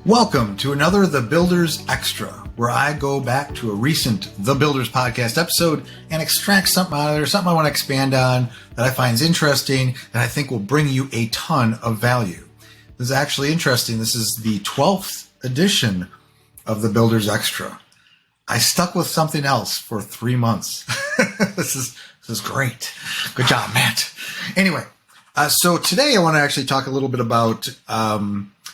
Welcome to another The Builders Extra, where I go back to a recent The Builders podcast episode and extract something out of there, something I want to expand on that I find is interesting, that I think will bring you a ton of value. This is actually interesting. This is the 12th edition of The Builders Extra. I stuck with something else for 3 months. This is great. Good job, Matt. Anyway, so today I want to actually talk a little bit about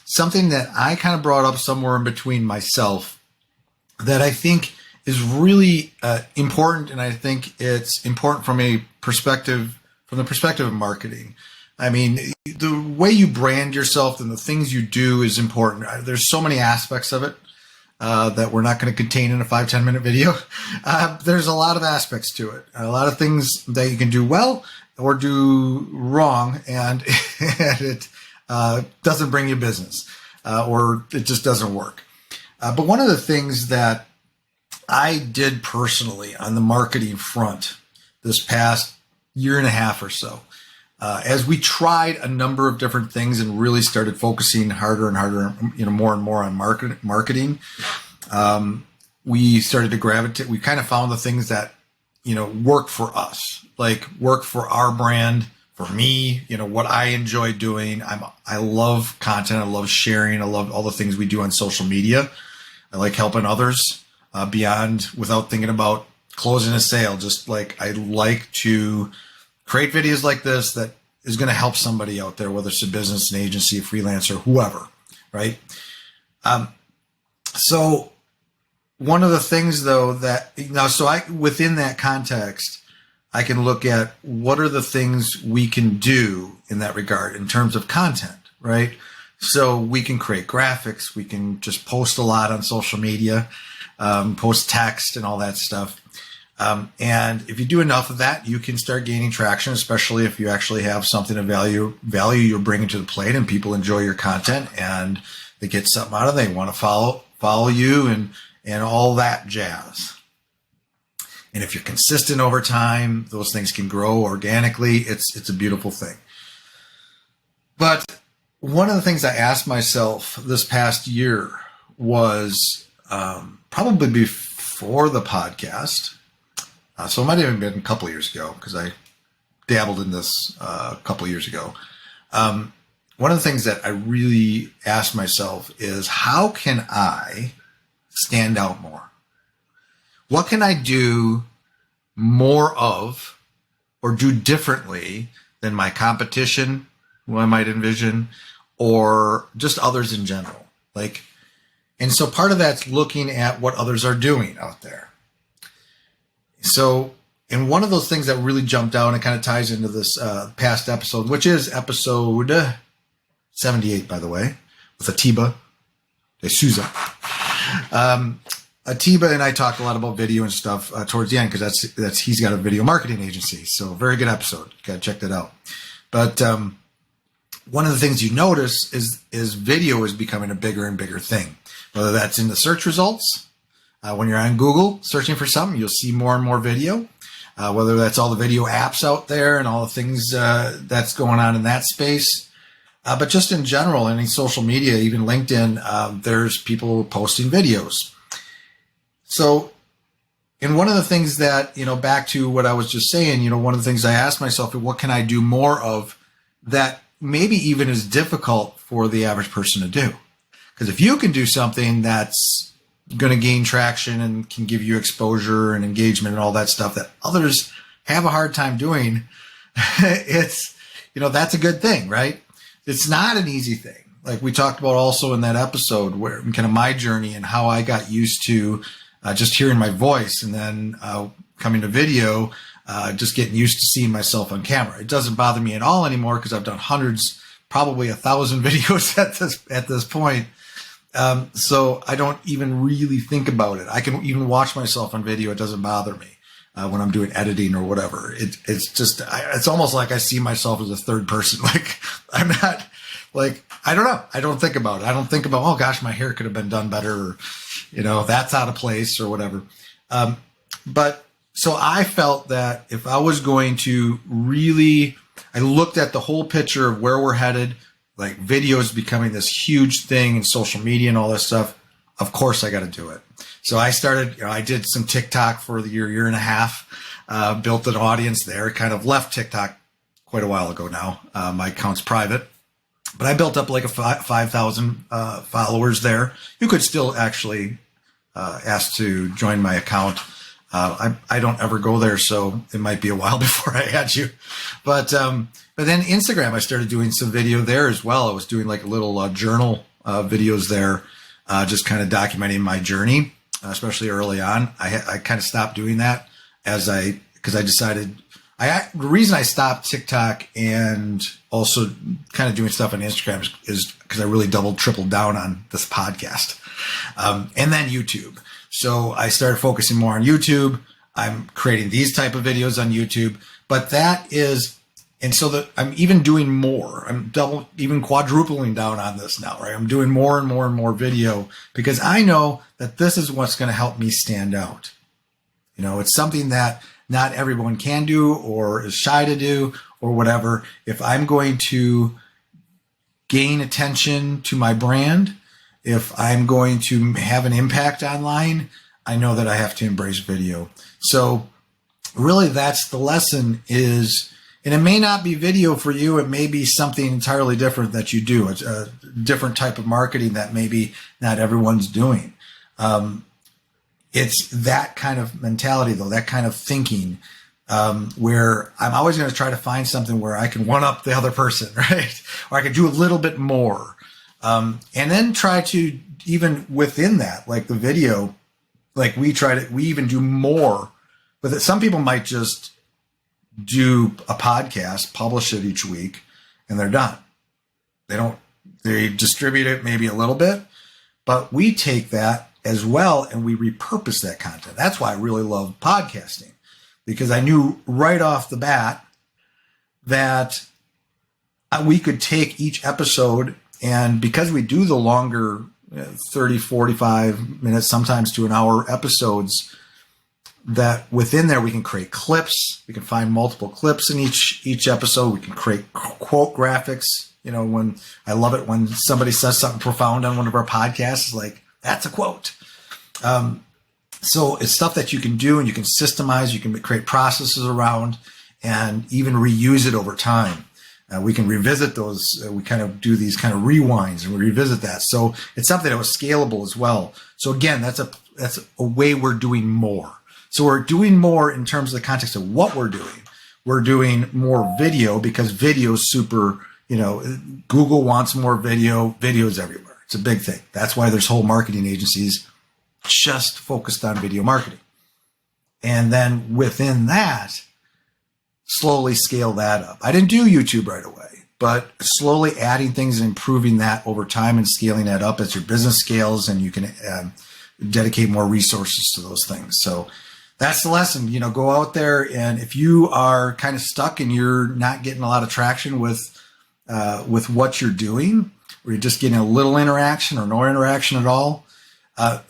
something that I kind of brought up somewhere in between myself that I think is really important, and I think it's important from the perspective of marketing. I mean, the way you brand yourself and the things you do is important. There's so many aspects of it that we're not going to contain in a 5-10 minute video. There's a lot of aspects to it, a lot of things that you can do well or do wrong, and it doesn't bring you business, or it just doesn't work. But one of the things that I did personally on the marketing front this past year and a half or so, as we tried a number of different things and really started focusing harder and harder, more and more on marketing, we started to gravitate. We kind of found the things that, work for us, like work for our brand. For me, what I enjoy doing, I love content. I love sharing. I love all the things we do on social media. I like helping others without thinking about closing a sale. Just like I like to create videos like this that is going to help somebody out there, whether it's a business, an agency, a freelancer, whoever, right? So one of the things though within that context, I can look at what are the things we can do in that regard in terms of content, right? So we can create graphics. We can just post a lot on social media, post text and all that stuff. And if you do enough of that, you can start gaining traction, especially if you actually have something of value you're bringing to the plate and people enjoy your content and they get something out of it. They want to follow you and all that jazz. And if you're consistent over time, those things can grow organically. It's a beautiful thing. But one of the things I asked myself this past year was probably before the podcast. So it might have even been a couple of years ago because I dabbled in this a couple of years ago. One of the things that I really asked myself is, how can I stand out more? What can I do more of or do differently than my competition, who I might envision, or just others in general? And so part of that's looking at what others are doing out there. So, and one of those things that really jumped out and it kind of ties into this past episode, which is episode 78, by the way, with Atiba de Souza. Atiba and I talked a lot about video and stuff towards the end because he's got a video marketing agency. So very good episode. Got to check that out. But one of the things you notice is video is becoming a bigger and bigger thing. Whether that's in the search results, when you're on Google searching for something, you'll see more and more video. Whether that's all the video apps out there and all the things that's going on in that space. But just in general, any social media, even LinkedIn, there's people posting videos. So, and one of the things that, back to what I was just saying, one of the things I asked myself, what can I do more of that maybe even is difficult for the average person to do? Because if you can do something that's going to gain traction and can give you exposure and engagement and all that stuff that others have a hard time doing, it's, that's a good thing, right? It's not an easy thing. Like we talked about also in that episode where kind of my journey and how I got used to just hearing my voice and then coming to video, just getting used to seeing myself on camera. It doesn't bother me at all anymore because I've done hundreds, probably 1,000 videos at this point. So I don't even really think about it. I can even watch myself on video. It doesn't bother me when I'm doing editing or whatever. It's almost like I see myself as a third person. Like I'm not I don't know. I don't think about it. I don't think about, oh gosh, my hair could have been done better, or, that's out of place or whatever. But so I felt that if I was going to really, I looked at the whole picture of where we're headed, like video is becoming this huge thing in social media and all this stuff, of course I got to do it. So I started, I did some TikTok for the year and a half, built an audience there, kind of left TikTok quite a while ago now. My account's private, but I built up like a 5,000 followers there. You could still actually ask to join my account. I don't ever go there, so it might be a while before I add you. But then Instagram, I started doing some video there as well. I was doing like a little journal videos there, just kind of documenting my journey, especially early on. I kind of stopped doing that because I decided the reason I stopped TikTok and also kind of doing stuff on Instagram is because I really tripled down on this podcast, and then YouTube. So I started focusing more on YouTube. I'm creating these type of videos on YouTube, but I'm even doing more. I'm even quadrupling down on this now, right? I'm doing more and more and more video because I know that this is what's going to help me stand out. It's something that not everyone can do or is shy to do or whatever. If I'm going to gain attention to my brand, if I'm going to have an impact online, I know that I have to embrace video. So really that's the lesson is, and it may not be video for you. It may be something entirely different that you do. It's a different type of marketing that maybe not everyone's doing. It's that kind of mentality though, that kind of thinking, where I'm always going to try to find something where I can one up the other person, right? Or I can do a little bit more. And then try to, even within that, like the video, like we even do more, but some people might just do a podcast, publish it each week, and they're done. They distribute it maybe a little bit, but we take that as well and we repurpose that content. That's why I really love podcasting, because I knew right off the bat that we could take each episode, and because we do the longer 30, 45 minutes, sometimes to an hour episodes, that within there we can create clips. We can find multiple clips in each episode. We can create quote graphics. When I love it when somebody says something profound on one of our podcasts, like that's a quote. So it's stuff that you can do and you can systemize. You can create processes around and even reuse it over time. We can revisit those. We kind of do these kind of rewinds and we revisit that. So it's something that was scalable as well. So again, that's a way we're doing more. So we're doing more in terms of the context of what we're doing. We're doing more video because video is super, Google wants more video. Video's everywhere. It's a big thing. That's why there's whole marketing agencies just focused on video marketing. And then within that, slowly scale that up. I didn't do YouTube right away, but slowly adding things and improving that over time and scaling that up as your business scales and you can dedicate more resources to those things. So that's the lesson. Go out there, and if you are kind of stuck and you're not getting a lot of traction with what you're doing, or you're just getting a little interaction or no interaction at all,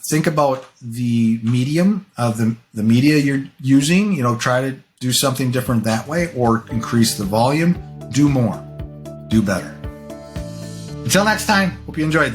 think about the medium of the media you're using. Try to do something different that way, or increase the volume. Do more. Do better. Until next time, hope you enjoyed this.